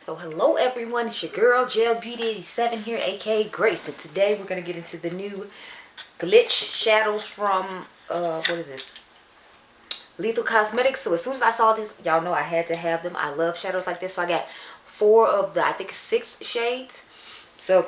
So hello everyone, it's your girl Gel Beauty 87 here, aka Grace, and today we're gonna get into the new glitch shadows from what is this? Lethal Cosmetics. So as soon as I saw this, y'all know I had to have them. I love shadows like this, so I got 4 of the, I think 6 shades. So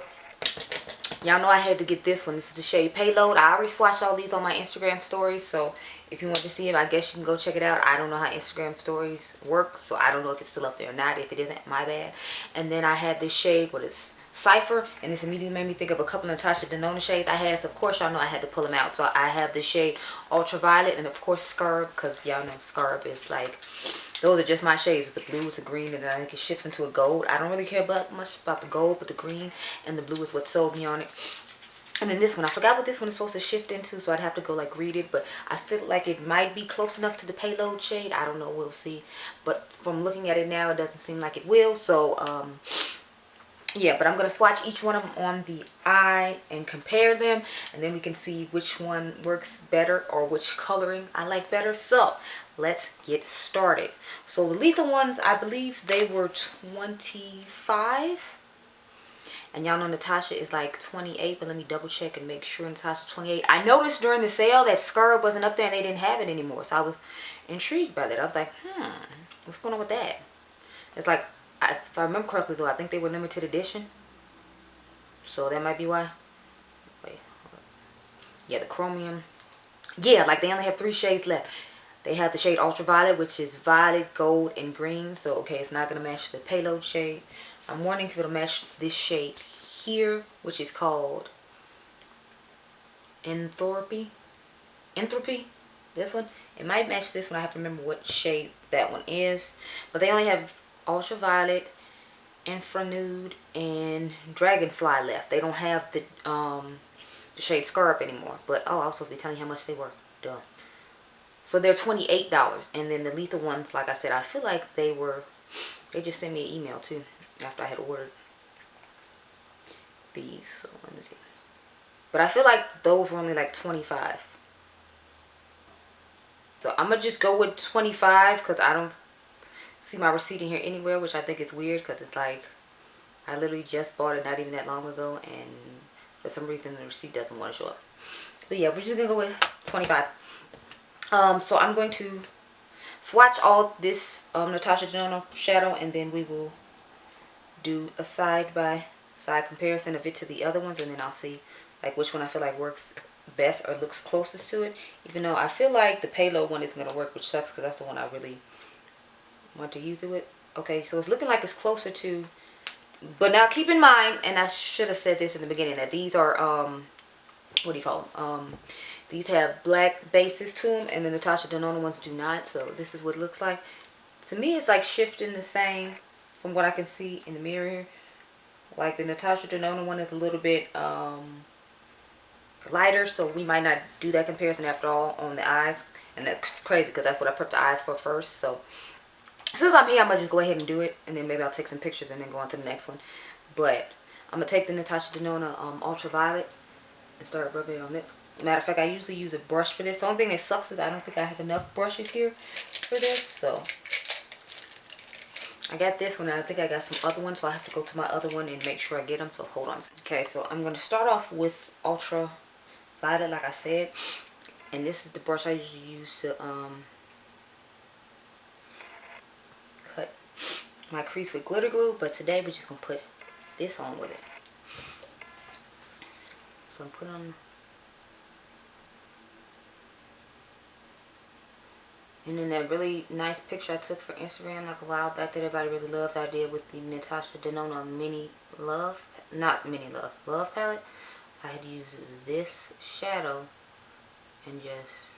y'all know I had to get this one. This is the shade Payload. I already swatched all these on my Instagram stories, so if you want to see them, I guess you can go check it out. I don't know how Instagram stories work, so I don't know if it's still up there or not. If it isn't, my bad. And then I had this shade, what is Cypher, and this immediately made me think of a couple of Natasha Denona shades I had. So of course y'all know I had to pull them out. So I have the shade Ultraviolet, and of course Scarab, because y'all know Scarab is like, those are just my shades. It's the blue, it's the green, and then I think it shifts into a gold. I don't really care much about the gold, but the green and the blue is what sold me on it. And then this one, I forgot what this one is supposed to shift into, so I'd have to go like read it, but I feel like it might be close enough to the Payload shade. I don't know, we'll see. But from looking at it now, it doesn't seem like it will. So yeah, but I'm going to swatch each one of them on the eye and compare them, and then we can see which one works better or which coloring I like better. So let's get started. So the Lethal ones, I believe they were 25. And y'all know Natasha is like 28, but let me double check and make sure Natasha's 28. I noticed during the sale that Scarab wasn't up there and they didn't have it anymore. So I was intrigued by that. I was like, what's going on with that? It's like, if I remember correctly though, I think they were limited edition. So that might be why. Wait, hold up. Yeah, the chromium. Yeah, like they only have 3 shades left. They have the shade Ultraviolet, which is violet, gold, and green. So, okay, it's not going to match the Payload shade. I'm wondering if it'll match this shade here, which is called Entropy. This one. It might match this one. I have to remember what shade that one is. But they only have Ultraviolet, Infra Nude, and Dragonfly left. They don't have the shade Scarab anymore. But, oh, I was supposed to be telling you how much they were. Duh. So they're $28. And then the Lethal ones, like I said, I feel like they just sent me an email too after I had ordered these. So let me see. But I feel like those were only like 25. So I'm going to just go with 25 because I don't see my receipt in here anywhere, which I think is weird because it's like I literally just bought it not even that long ago, and for some reason the receipt doesn't want to show up. But yeah, we're just going to go with 25. So I'm going to swatch all this Natasha Denona shadow, and then we will do a side-by-side comparison of it to the other ones, and then I'll see like which one I feel like works best or looks closest to it. Even though I feel like the Payload one is going to work, which sucks because that's the one I really want to use it with. Okay, so it's looking like it's closer to, but now keep in mind, and I should have said this in the beginning, that these are what do you call them? These have black bases to them, and the Natasha Denona ones do not. So this is what it looks like. To me, it's like shifting the same from what I can see in the mirror. Like the Natasha Denona one is a little bit lighter, so we might not do that comparison after all on the eyes. And that's crazy because that's what I prepped the eyes for first. So since I'm here, I'm going to just go ahead and do it, and then maybe I'll take some pictures and then go on to the next one. But I'm going to take the Natasha Denona Ultraviolet and start rubbing it on it. Matter of fact, I usually use a brush for this. The only thing that sucks is I don't think I have enough brushes here for this. So I got this one, and I think I got some other ones, so I have to go to my other one and make sure I get them. So hold on. Okay, so I'm going to start off with Ultraviolet, like I said. And this is the brush I usually use to cut my crease with glitter glue. But today we're just going to put this on with it. So I'm putting on. And then that really nice picture I took for Instagram like a while back that everybody really loved, I did with the Natasha Denona Love palette. I had used this shadow and just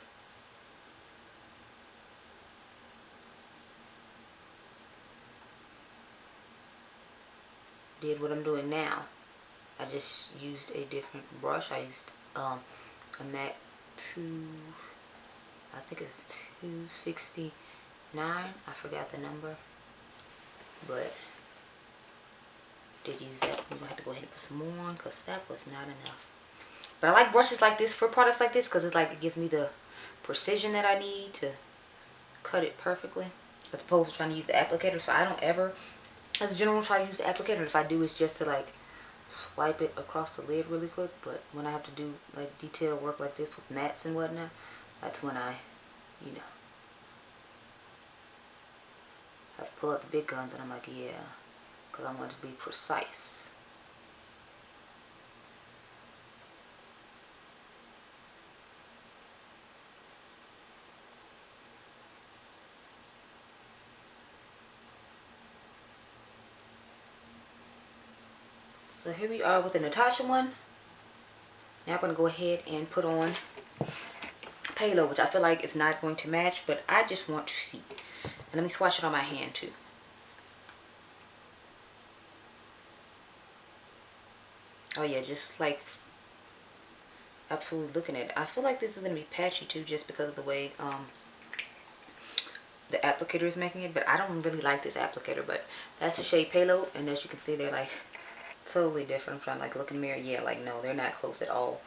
did what I'm doing now. I just used a different brush. I used a MAC 2. I think it's 269. I forgot the number, but did use that. We're gonna have to go ahead and put some more on because that was not enough. But I like brushes like this for products like this because it's like it gives me the precision that I need to cut it perfectly, as opposed to trying to use the applicator. So I don't ever as a general, try to use the applicator. If I do, it's just to like swipe it across the lid really quick. But when I have to do like detail work like this with mattes and whatnot, that's when I, you know, have to pull out the big guns, and I'm like, yeah, because I want to be precise. So here we are with the Natasha one. Now I'm going to go ahead and put on Payload, which I feel like it's not going to match, but I just want to see. And let me swatch it on my hand too. Oh yeah, just like absolutely looking at it. I feel like this is going to be patchy too, just because of the way the applicator is making it. But I don't really like this applicator, but that's the shade Payload. And as you can see, they're like totally different. I'm trying to like look in the mirror. Yeah, like no, they're not close at all.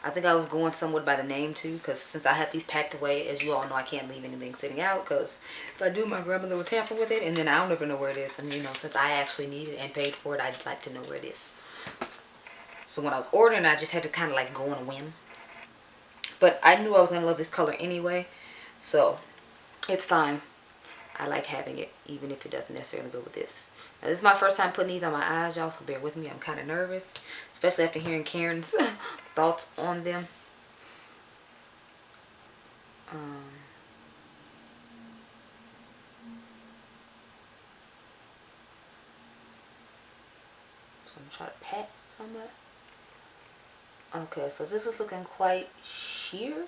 I think I was going somewhat by the name too, because since I have these packed away, as you all know, I can't leave anything sitting out, because if I do, my grandmother will tamper with it, and then I don't ever know where it is. And you know, since I actually need it and paid for it, I'd like to know where it is. So when I was ordering, I just had to kind of like go on a whim. But I knew I was going to love this color anyway, so it's fine. I like having it, even if it doesn't necessarily go with this. Now, this is my first time putting these on my eyes, y'all, so bear with me. I'm kind of nervous, especially after hearing Karen's thoughts on them. So I'm trying to pat some of it. Okay, so this is looking quite sheer.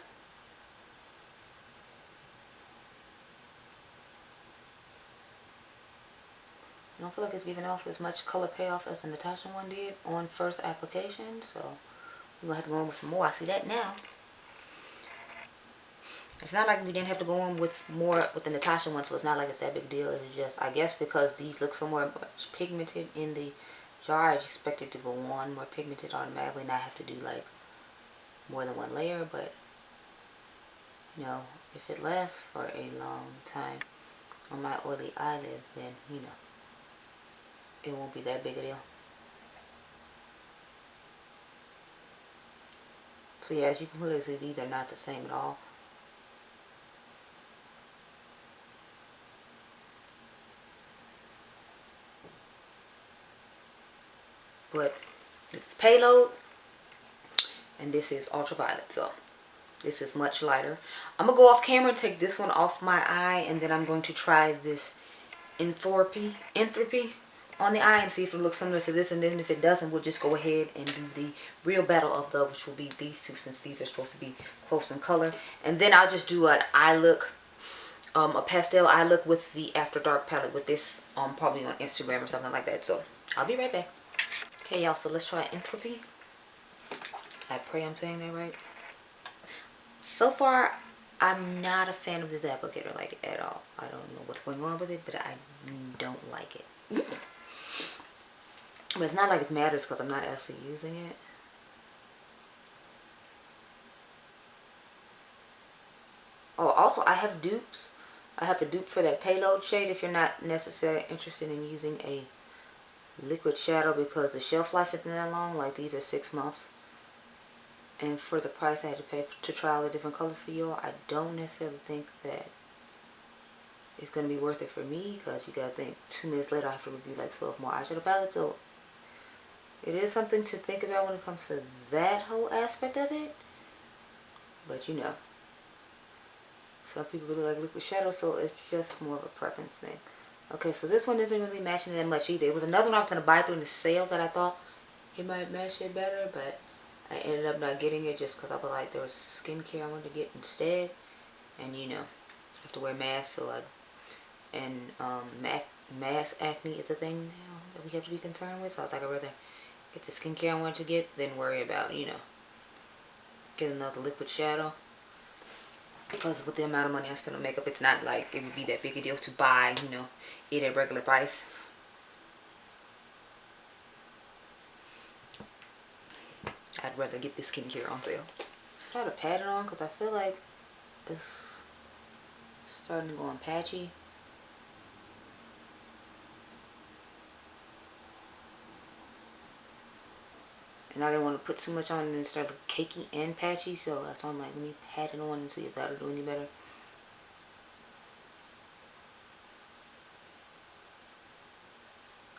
I don't feel like it's giving off as much color payoff as the Natasha one did on first application, so we're gonna have to go in with some more. I see that now. It's not like we didn't have to go in with more with the Natasha one, so it's not like it's that big deal. It was just, I guess because these look so much pigmented in the jar, I just expected to go on more pigmented automatically, not have to do like more than one layer. But you know, if it lasts for a long time on my oily eyelids, then you know, it won't be that big a deal. So yeah, as you can clearly see, these are not the same at all. But this is Payload, and this is Ultraviolet. So this is much lighter. I'm gonna go off camera and take this one off my eye, and then I'm going to try this Entropy on the eye and see if it looks similar to this. And then if it doesn't, we'll just go ahead and do the real battle of the, which will be these two, since these are supposed to be close in color. And then I'll just do an eye look, a pastel eye look with the After Dark palette with this, probably on Instagram or something like that. So I'll be right back. Okay, y'all, so let's try Entropy. I pray I'm saying that right. So far, I'm not a fan of this applicator, like, at all. I don't know what's going on with it, but I don't like it. But it's not like it matters because I'm not actually using it. Oh, also, I have dupes. I have a dupe for that Payload shade if you're not necessarily interested in using a liquid shadow, because the shelf life isn't that long. Like, these are 6 months. And for the price I had to pay to try all the different colors for y'all, I don't necessarily think that it's going to be worth it for me, because you got to think 2 minutes later I have to review like 12 more eyeshadow palettes. So it is something to think about when it comes to that whole aspect of it. But you know, some people really like liquid shadow, so it's just more of a preference thing. Okay, so this one isn't really matching that much either. It was another one I was going to buy through the sale that I thought it might match it better, but I ended up not getting it just because I was like, there was skincare I wanted to get instead. And you know, I have to wear masks, so mass acne is a thing now that we have to be concerned with. So I was like, I'd rather get the skincare I wanted to get than worry about, you know, getting another liquid shadow. Because with the amount of money I spend on makeup, it's not like it would be that big a deal to buy, you know, it at regular price. I'd rather get the skincare on sale. Try to pat it on because I feel like it's starting to go on patchy. And I didn't want to put too much on and start looking cakey and patchy. So I thought, I'm like, let me pat it on and see if that'll do any better.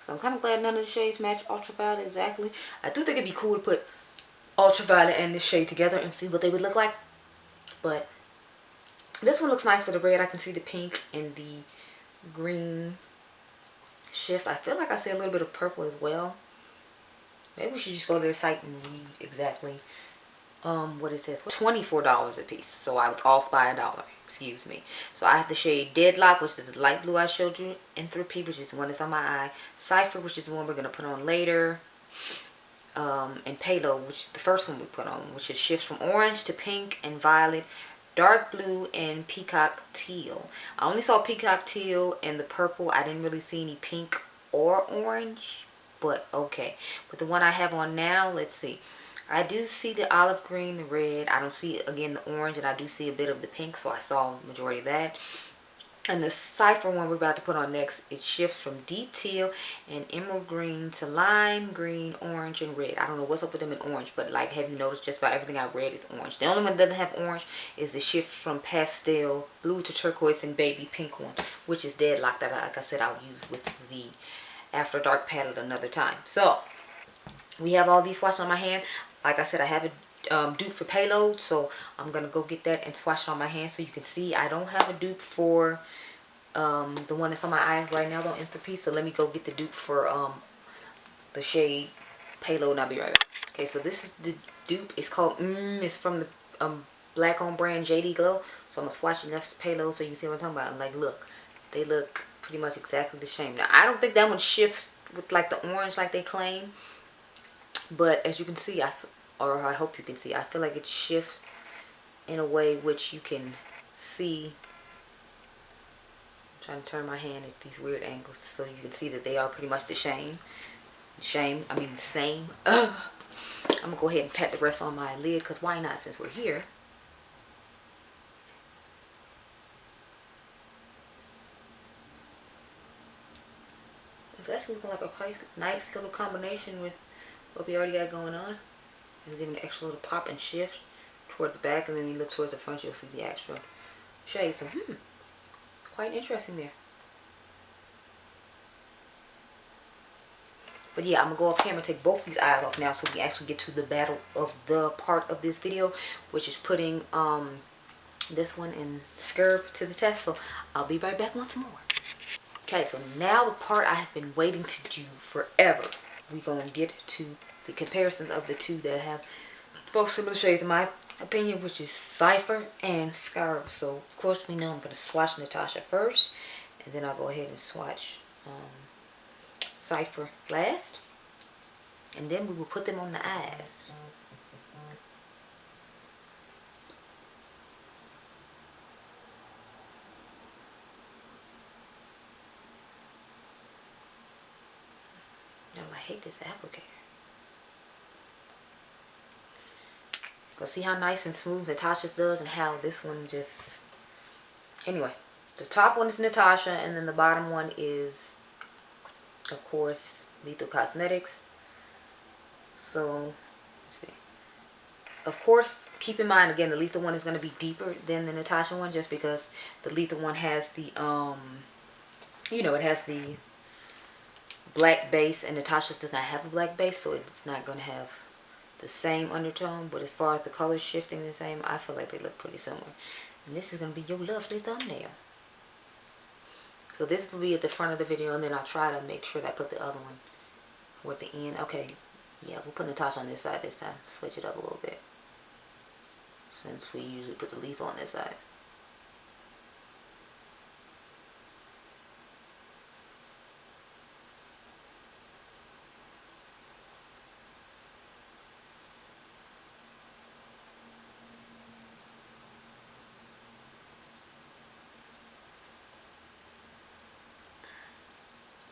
So I'm kind of glad none of the shades match Ultraviolet exactly. I do think it'd be cool to put Ultraviolet and this shade together and see what they would look like. But this one looks nice for the red. I can see the pink and the green shift. I feel like I see a little bit of purple as well. Maybe we should just go to the site and read exactly what it says. $24 a piece. So I was off by $1. Excuse me. So I have the shade Deadlock, which is the light blue I showed you, and 3P, which is the one that's on my eye. Cypher, which is the one we're going to put on later. And Payload, which is the first one we put on, which is shifts from orange to pink and violet, dark blue, and peacock teal. I only saw peacock teal and the purple. I didn't really see any pink or orange, but okay. But the one I have on now, let's see. I do see the olive green, the red. I don't see, again, the orange, and I do see a bit of the pink, so I saw the majority of that. And the Cypher one we're about to put on next, it shifts from deep teal and emerald green to lime green, orange, and red. I don't know what's up with them in orange, but like, have you noticed just about everything I read is orange. The only one that doesn't have orange is the shift from pastel blue to turquoise and baby pink one, which is Deadlock, that like I said, I'll use with the After Dark palette another time. So we have all these swatched on my hand. Like I said, I have a dupe for Payload, so I'm gonna go get that and swatch it on my hand so you can see. I don't have a dupe for the one that's on my eye right now though, in 3P. So let me go get the dupe for the shade Payload, and I'll be right back. Okay, so this is the dupe. It's called it's from the black on brand JD Glow. So I'm gonna swatch the next Payload so you can see what I'm talking about. Like, look, they look pretty much exactly the same. Now I don't think that one shifts with like the orange like they claim, but as you can see, or I hope you can see, I feel like it shifts in a way which you can see. I'm trying to turn my hand at these weird angles so you can see that they are pretty much the same. The same. I'm gonna go ahead and pat the rest on my lid, because why not, since we're here. It's actually looking like a nice little combination with what we already got going on. And giving an extra little pop and shift toward the back, and then you look towards the front, you'll see the extra shade. So quite interesting there. But yeah, I'm gonna go off camera and take both these eyes off now so we actually get to the battle of the part of this video, which is putting this one in Scurb to the test. So I'll be right back once more. Okay, so now the part I have been waiting to do forever. We're gonna get to the comparisons of the two that have both similar shades in my opinion, which is Cypher and Scurb. So of course we know I'm gonna swatch Natasha first, and then I'll go ahead and swatch Cypher last, and then we will put them on the eyes. No, I hate this applicator. Go see how nice and smooth Natasha's does, and how this one just... Anyway, the top one is Natasha, and then the bottom one is, of course, Lethal Cosmetics. So, let's see. Of course, keep in mind, again, the Lethal one is going to be deeper than the Natasha one, just because the Lethal one has the, you know, it has the black base, and Natasha's does not have a black base, so it's not going to have the same undertone. But as far as the colors shifting the same, I feel like they look pretty similar. And this is going to be your lovely thumbnail. So this will be at the front of the video, and then I'll try to make sure that I put the other one toward the end. Okay, yeah, we'll put Natasha on this side this time. Switch it up a little bit, since we usually put the Lethal on this side.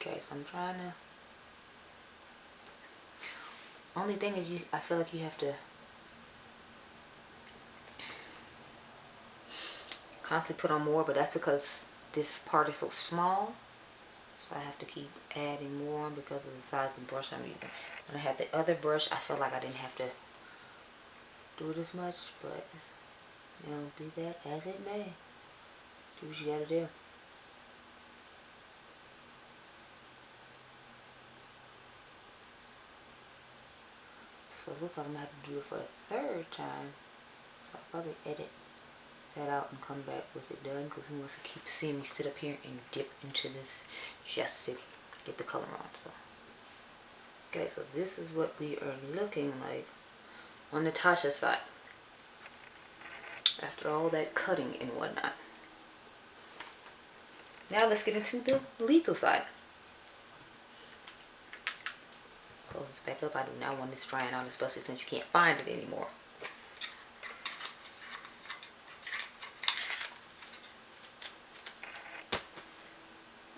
Okay, so I'm trying to... Only thing is, I feel like you have to constantly put on more, but that's because this part is so small. So I have to keep adding more because of the size of the brush I'm using. When I had the other brush, I felt like I didn't have to do it as much, but you know, be that as it may. Do what you gotta do. So it looks like I'm gonna have to do it for a third time. So I'll probably edit that out and come back with it done, because who wants to keep seeing me sit up here and dip into this just to get the color on. So okay, so this is what we are looking like on Natasha's side after all that cutting and whatnot. Now let's get into the lethal side. Close this back up. I do not want this drying out, especially since you can't find it anymore.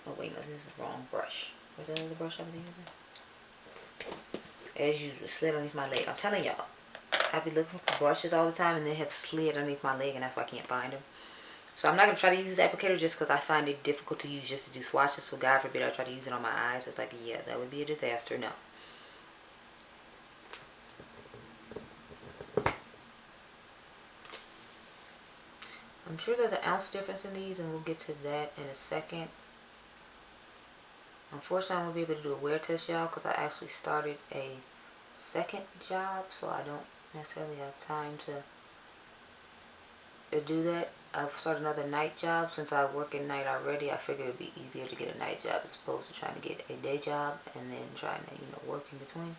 Oh wait, no, this is the wrong brush. Where's the other brush I was using? As usual, slid underneath my leg. I'm telling y'all, I be looking for brushes all the time and they have slid underneath my leg, and that's why I can't find them. So I'm not going to try to use this applicator just because I find it difficult to use just to do swatches. So God forbid I try to use it on my eyes. It's like, yeah, that would be a disaster. No. I'm sure there's an ounce difference in these, and we'll get to that in a second. Unfortunately, I won't be able to do a wear test, y'all, because I actually started a second job, so I don't necessarily have time to do that. I've started another night job. Since I work at night already, I figured it would be easier to get a night job as opposed to trying to get a day job and then trying to, you know, work in between.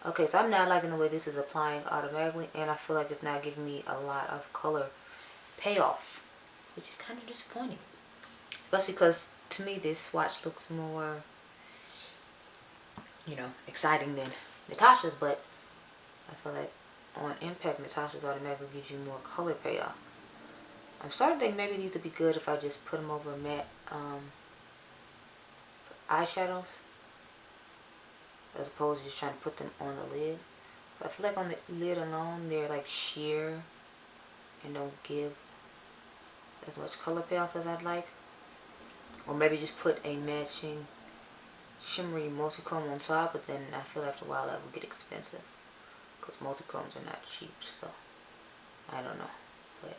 Okay, so I'm not liking the way this is applying automatically, and I feel like it's not giving me a lot of color payoff, which is kind of disappointing. Especially because, to me, this swatch looks more, you know, exciting than Natasha's, but I feel like on impact, Natasha's automatically gives you more color payoff. I'm starting to think maybe these would be good if I just put them over matte eyeshadows, as opposed to just trying to put them on the lid. But I feel like on the lid alone, they're like sheer and don't give as much color payoff as I'd like. Or maybe just put a matching shimmery multi-chrome on top, but then I feel after a while that would get expensive because multi-chromes are not cheap, so I don't know. But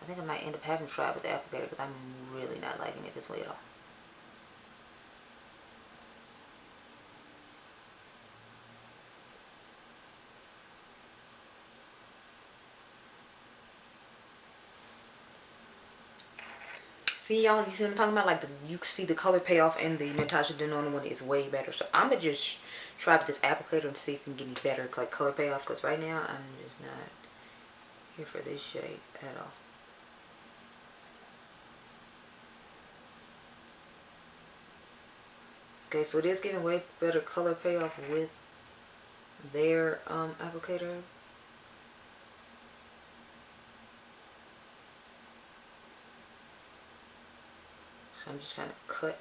I think I might end up having to try it with the applicator because I'm really not liking it this way at all. See, y'all, you see what I'm talking about? Like, you can see the color payoff, and the Natasha Denona one is way better. So I'm going to just try with this applicator and see if we can get any better like color payoff. Because right now, I'm just not here for this shade at all. Okay, so it is giving way better color payoff with their applicator. So I'm just trying to cut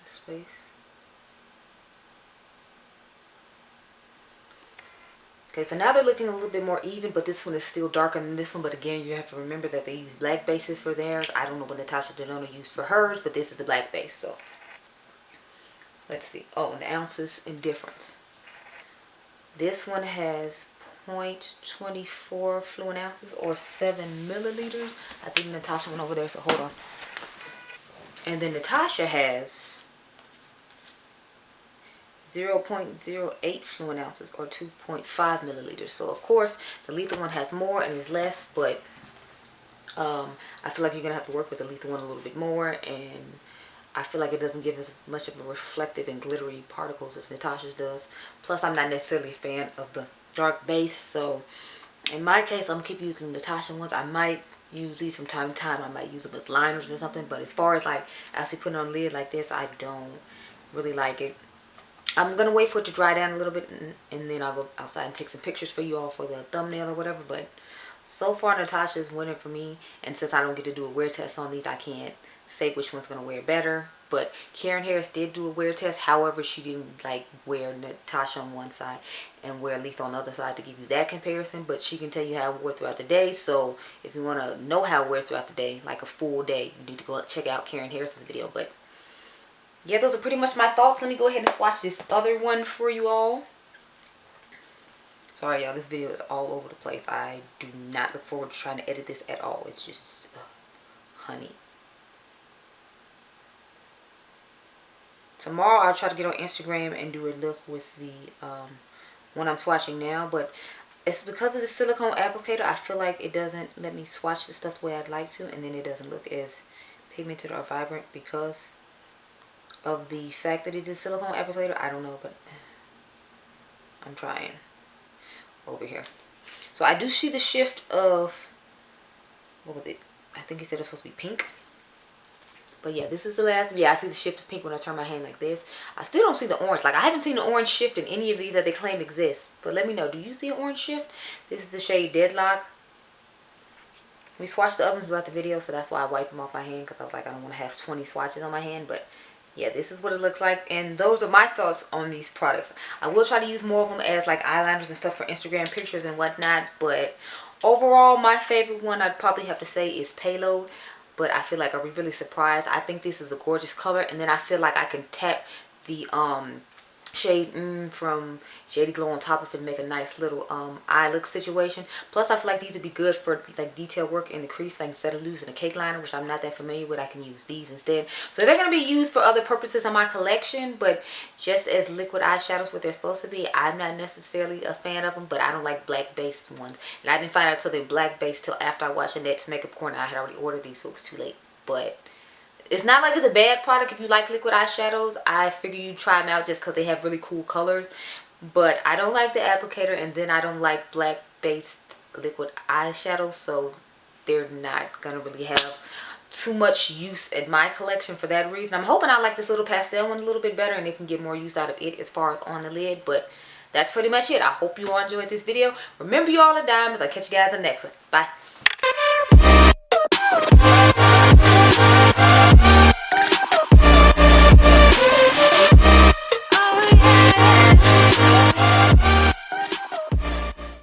the space. Okay, so now they're looking a little bit more even, but this one is still darker than this one. But again, you have to remember that they use black bases for theirs. I don't know what Natasha Denona used for hers, but this is a black base, so let's see. Oh, and the ounces in difference. This one has 0.24 fluid ounces or 7 milliliters. I think Natasha went over there, so hold on. And then Natasha has 0.08 fluid ounces or 2.5 milliliters. So of course the lethal one has more and is less, but I feel like you're gonna have to work with the lethal one a little bit more, and I feel like it doesn't give as much of a reflective and glittery particles as Natasha's does. Plus, I'm not necessarily a fan of the dark base, so in my case, I'm gonna keep using Natasha ones. I might use these from time to time. I might use them as liners or something, but as far as like actually putting on a lid like this, I don't really like it. I'm gonna wait for it to dry down a little bit, and then I'll go outside and take some pictures for you all for the thumbnail or whatever. But so far, Natasha is winning for me, and since I don't get to do a wear test on these, I can't say which one's gonna wear better. but Karen Harris did do a wear test. However, she didn't like wear Natasha on one side and wear Letha on the other side to give you that comparison, but she can tell you how it wore throughout the day. So if you want to know how it wears throughout the day, like a full day, you need to go check out Karen Harris's video. But yeah, those are pretty much my thoughts. Let me go ahead and swatch this other one for you all. Sorry y'all, this video is all over the place. I do not look forward to trying to edit this at all. It's just honey. Tomorrow I'll try to get on Instagram and do a look with the one I'm swatching now, but it's because of the silicone applicator. I feel like it doesn't let me swatch the stuff the way I'd like to, and then it doesn't look as pigmented or vibrant because of the fact that it's a silicone applicator. I don't know, but I'm trying over here. So I do see the shift of, what was it? I think he said it was supposed to be pink. But yeah, this is the last. Yeah, I see the shift of pink when I turn my hand like this. I still don't see the orange. Like, I haven't seen the orange shift in any of these that they claim exist. But let me know, do you see an orange shift? This is the shade Deadlock. We swatched the others throughout the video, so that's why I wiped them off my hand, because I was like, I don't want to have 20 swatches on my hand. But yeah, this is what it looks like, and those are my thoughts on these products. I will try to use more of them as like eyeliners and stuff for Instagram pictures and whatnot, but overall my favorite one I'd probably have to say is Payload. But I feel like I'll be really surprised. I think this is a gorgeous color, and then I feel like I can tap the shade from Shady Glow on top of it and make a nice little eye look situation. Plus I feel like these would be good for like detail work in the crease, like instead of using a cake liner, which I'm not that familiar with, I can use these instead. So they're going to be used for other purposes in my collection, but just as liquid eyeshadows what they're supposed to be. I'm not necessarily a fan of them, but I don't like black based ones, and I didn't find out till they're black based till after I watched Annette's Makeup Corner. I had already ordered these, so it was too late. But it's not like it's a bad product if you like liquid eyeshadows. I figure you try them out just because they have really cool colors. But I don't like the applicator, and then I don't like black based liquid eyeshadows, so they're not going to really have too much use in my collection for that reason. I'm hoping I like this little pastel one a little bit better and it can get more use out of it as far as on the lid. But that's pretty much it. I hope you all enjoyed this video. Remember, you all are diamonds. I'll catch you guys in the next one. Bye.